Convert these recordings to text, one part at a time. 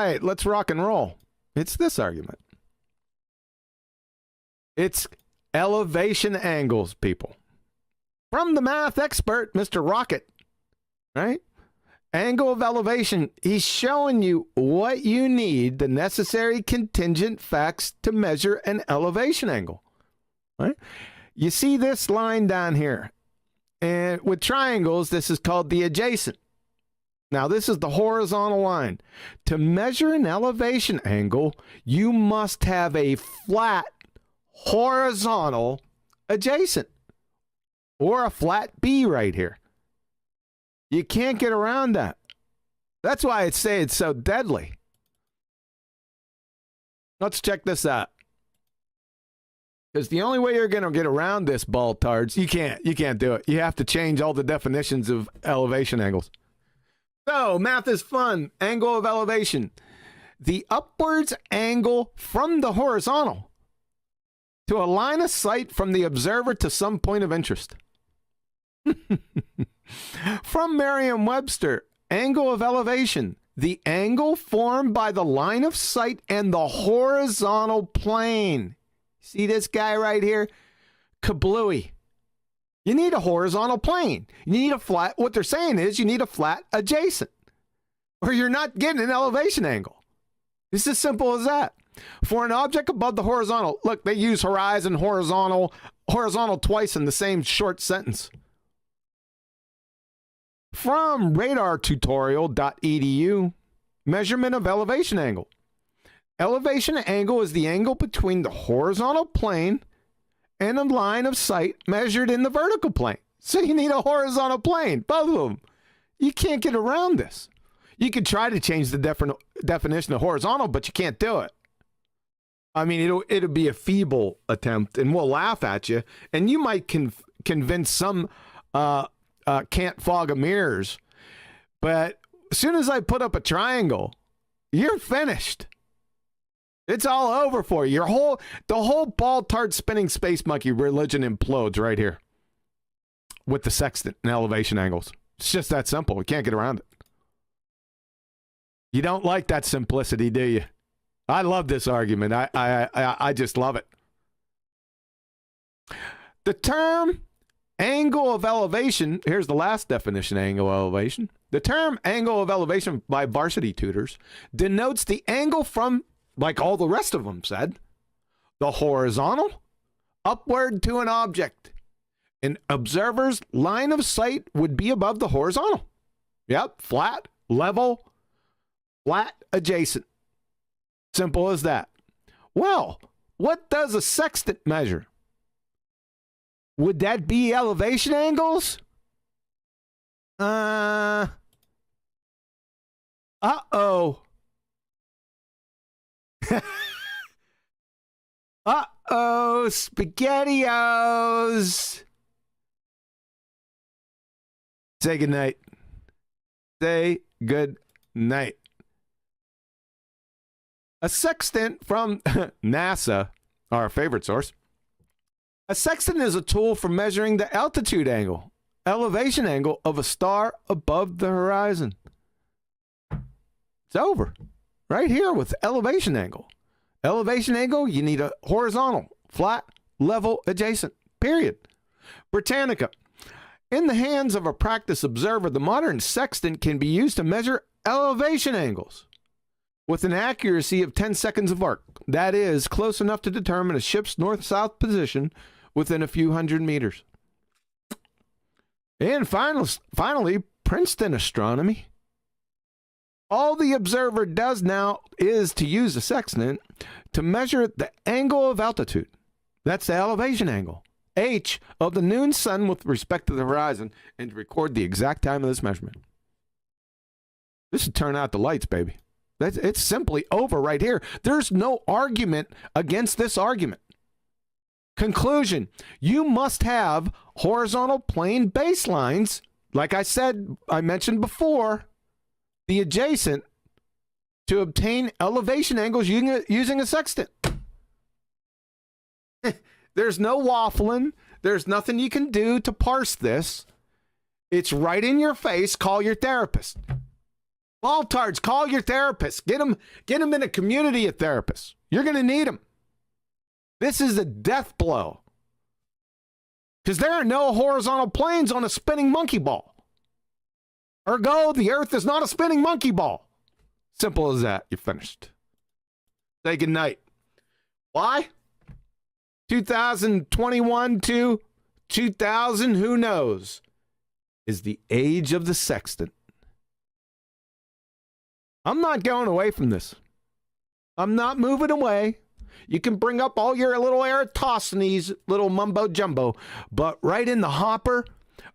right, let's rock and roll. It's this argument. It's elevation angles, people. From the math expert, Mr. Rocket, right? Angle of elevation. He's showing you what you need, the necessary contingent facts to measure an elevation angle, right? You see this line down here. And with triangles, this is called the adjacent. Now, this is the horizontal line. To measure an elevation angle, you must have a flat horizontal adjacent, or a flat B right here. You can't get around that. That's why I'd say it's so deadly. Let's check this out. Because the only way you're going to get around this, baltards, you can't do it. You have to change all the definitions of elevation angles. So, math is fun. Angle of elevation. The upwards angle from the horizontal to a line of sight from the observer to some point of interest. From Merriam-Webster, angle of elevation. The angle formed by the line of sight and the horizontal plane. See this guy right here? Kablooey. You need a horizontal plane. You need a flat, what they're saying is you need a flat adjacent, or you're not getting an elevation angle. It's as simple as that. For an object above the horizontal, look, they use horizon, horizontal twice in the same short sentence. From radartutorial.edu, measurement of elevation angle. Elevation angle is the angle between the horizontal plane and a line of sight measured in the vertical plane. So you need a horizontal plane, both of them. You can't get around this. You could try to change the definition of horizontal, but you can't do it. I mean, it'll be a feeble attempt, and we'll laugh at you, and you might convince some can't fog a mirrors, but as soon as I put up a triangle, you're finished. It's all over for you. The whole ball-tart spinning space monkey religion implodes right here with the sextant and elevation angles. It's just that simple. We can't get around it. You don't like that simplicity, do you? I love this argument. I just love it. The term angle of elevation, here's the last definition, angle of elevation. The term angle of elevation by varsity tutors denotes the angle from, like all the rest of them said, the horizontal upward to an object. An observer's line of sight would be above the horizontal. Yep, flat, level, flat, adjacent. Simple as that. Well, what does a sextant measure? Would that be elevation angles? Uh-oh. Uh-oh, SpaghettiOs. Say goodnight. Say good night. A sextant from NASA, our favorite source. A sextant is a tool for measuring the altitude angle, elevation angle of a star above the horizon. It's over. Right here with elevation angle. Elevation angle, you need a horizontal, flat, level, adjacent, period. Britannica. In the hands of a practice observer, the modern sextant can be used to measure elevation angles with an accuracy of 10 seconds of arc. That is close enough to determine a ship's north-south position within a few hundred meters. And finally, Princeton astronomy. All the observer does now is to use a sextant to measure the angle of altitude. That's the elevation angle, H, of the noon sun with respect to the horizon, and to record the exact time of this measurement. This would turn out the lights, baby. It's simply over right here. There's no argument against this argument. Conclusion, you must have horizontal plane baselines, like I mentioned before, the adjacent, to obtain elevation angles using a sextant. There's no waffling. There's nothing you can do to parse this. It's right in your face. Call your therapist. Baltards, call your therapist. Get them in a community of therapists. You're going to need them. This is a death blow. Because there are no horizontal planes on a spinning monkey ball. Ergo, the Earth is not a spinning monkey ball. Simple as that. You're finished. Say good night. Why? 2021 to 2000, who knows, is the age of the sextant. I'm not going away from this. I'm not moving away. You can bring up all your little Eratosthenes, little mumbo jumbo, but right in the hopper,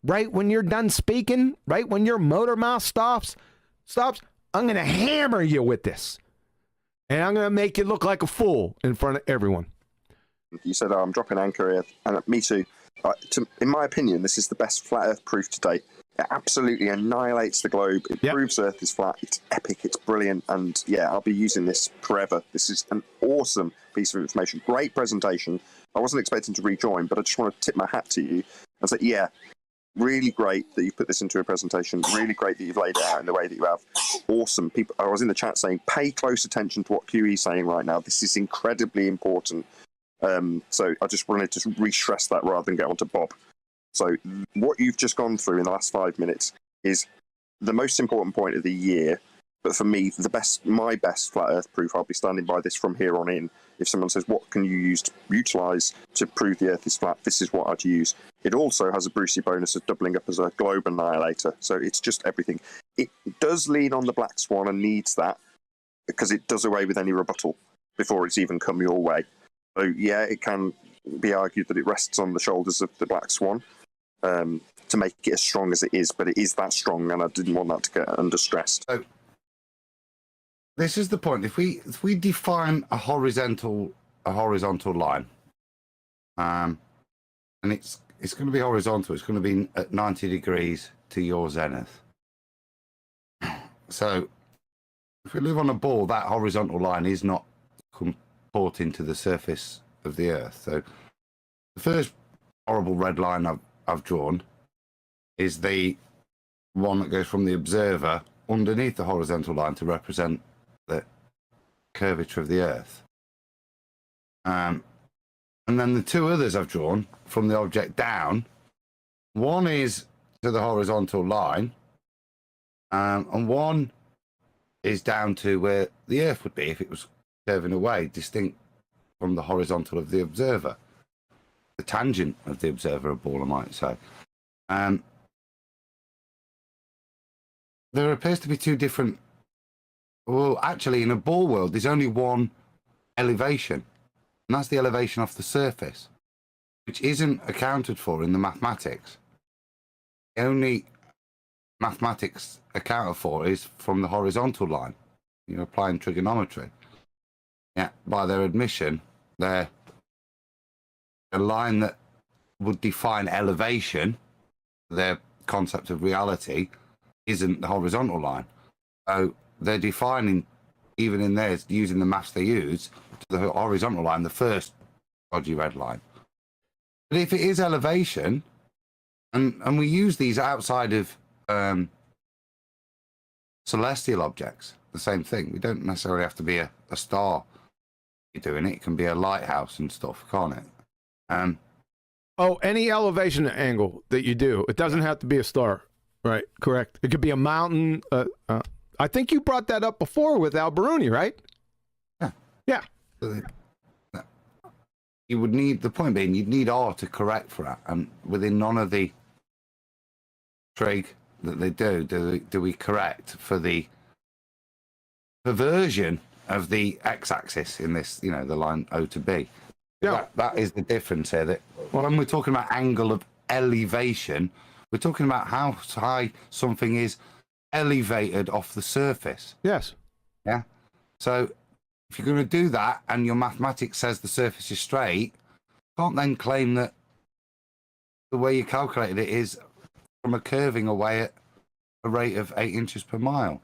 right when you're done speaking, right when your motor mouth stops, I'm going to hammer you with this. And I'm going to make you look like a fool in front of everyone. You said, I'm dropping anchor here, and me too. In my opinion, this is the best flat Earth proof to date. It absolutely annihilates the globe. It proves Earth is flat. It's epic. It's brilliant. And yeah, I'll be using this forever. This is an awesome piece of information. Great presentation. I wasn't expecting to rejoin, but I just want to tip my hat to you. I was like, yeah, really great that you've put this into a presentation. Really great that you've laid it out in the way that you have. Awesome. People, I was in the chat saying, pay close attention to what QE is saying right now. This is incredibly important. So I just wanted to re-stress that rather than get on to Bob. So what you've just gone through in the last 5 minutes is the most important point of the year. But for me, my best flat Earth proof, I'll be standing by this from here on in. If someone says, what can you utilize to prove the Earth is flat? This is what I'd use. It also has a Brucey bonus of doubling up as a globe annihilator. So it's just everything. It does lean on the black swan and needs that because it does away with any rebuttal before it's even come your way. So yeah, it can be argued that it rests on the shoulders of the black swan to make it as strong as it is, but it is that strong, and I didn't want that to get under stressed. So this is the point. If we define a horizontal line, and it's going to be horizontal. It's going to be at 90 degrees to your zenith. So if we live on a ball, that horizontal line is not comporting to the surface of the Earth. So the first horrible red line I've drawn is the one that goes from the observer underneath the horizontal line to represent the curvature of the Earth. And then the two others I've drawn from the object down, one is to the horizontal line, and one is down to where the Earth would be if it was curving away, distinct from the horizontal of the observer. The tangent of the observer, a ball, I might say. There appears to be two different... Well, actually, in a ball world, there's only one elevation, and that's the elevation off the surface, which isn't accounted for in the mathematics. The only mathematics accounted for is from the horizontal line. You're applying trigonometry. Yeah, by their admission, they're a line that would define elevation, their concept of reality, isn't the horizontal line. So they're defining, even in theirs, using the maths they use, to the horizontal line, the first dodgy red line. But if it is elevation, and we use these outside of celestial objects, the same thing. We don't necessarily have to be a star doing it. It can be a lighthouse and stuff, can't it? Any elevation angle that you do, it doesn't have to be a star, right? Correct. It could be a mountain. I think you brought that up before with Alberuni, right? Yeah. Yeah. You would need, the point being, you'd need R to correct for that, and within none of the trig that they do we correct for the perversion of the x-axis in this, the line O to B. Yeah, that is the difference here. That when we're talking about angle of elevation, we're talking about how high something is elevated off the surface. Yes. Yeah. So if you're going to do that and your mathematics says the surface is straight, you can't then claim that the way you calculated it is from a curving away at a rate of 8 inches per mile.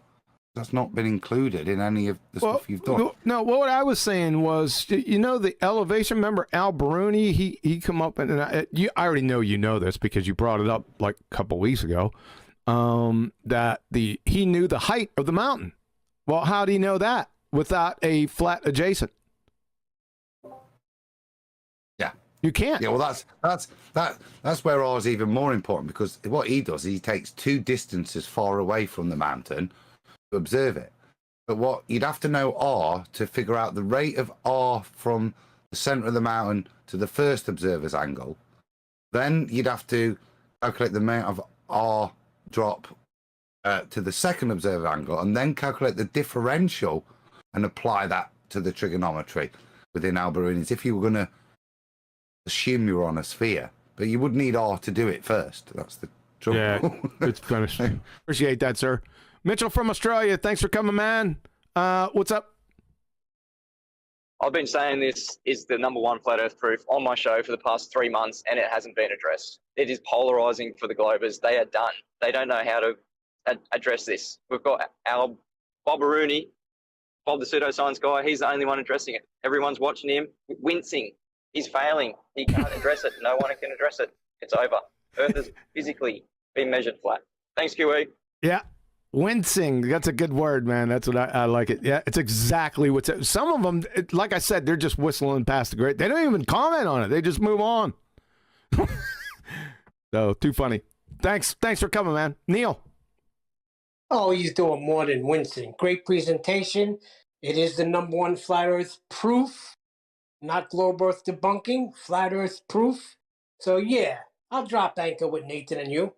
That's not been included in any of the stuff you've done. No, what I was saying was, the elevation, remember Alberuni, he come up, and I already know you know this because you brought it up like a couple weeks ago. that he knew the height of the mountain. Well, how do you know that without a flat adjacent? Yeah. You can't. Yeah, well, that's where R is even more important, because what he does is he takes two distances far away from the mountain to observe it. But what you'd have to know R to figure out the rate of R from the center of the mountain to the first observer's angle. Then you'd have to calculate the amount of R drop to the second observer angle, and then calculate the differential and apply that to the trigonometry within Alberuni's if you were going to assume you were on a sphere. But you would need R to do it first. That's the trouble. Yeah, it's finished. Appreciate that, sir. Mitchell from Australia, thanks for coming, man. What's up? I've been saying this is the number one flat earth proof on my show for the past 3 months, and it hasn't been addressed. It is polarizing for the Globers. They are done. They don't know how to address this. We've got our Bob Rooney, Bob the pseudoscience guy. He's the only one addressing it. Everyone's watching him, wincing. He's failing. He can't address it. No one can address it. It's over. Earth has physically been measured flat. Thanks, QE. Yeah. Wincing. That's a good word, man. That's what I like it. Yeah, it's exactly what's it. Some of them, like I said, they're just whistling past the grade. They don't even comment on it. They just move on. So, too funny. Thanks for coming, man. Neil. Oh, he's doing more than wincing. Great presentation. It is the number one flat earth proof, not globe earth debunking, flat earth proof. So, yeah, I'll drop anchor with Nathan and you.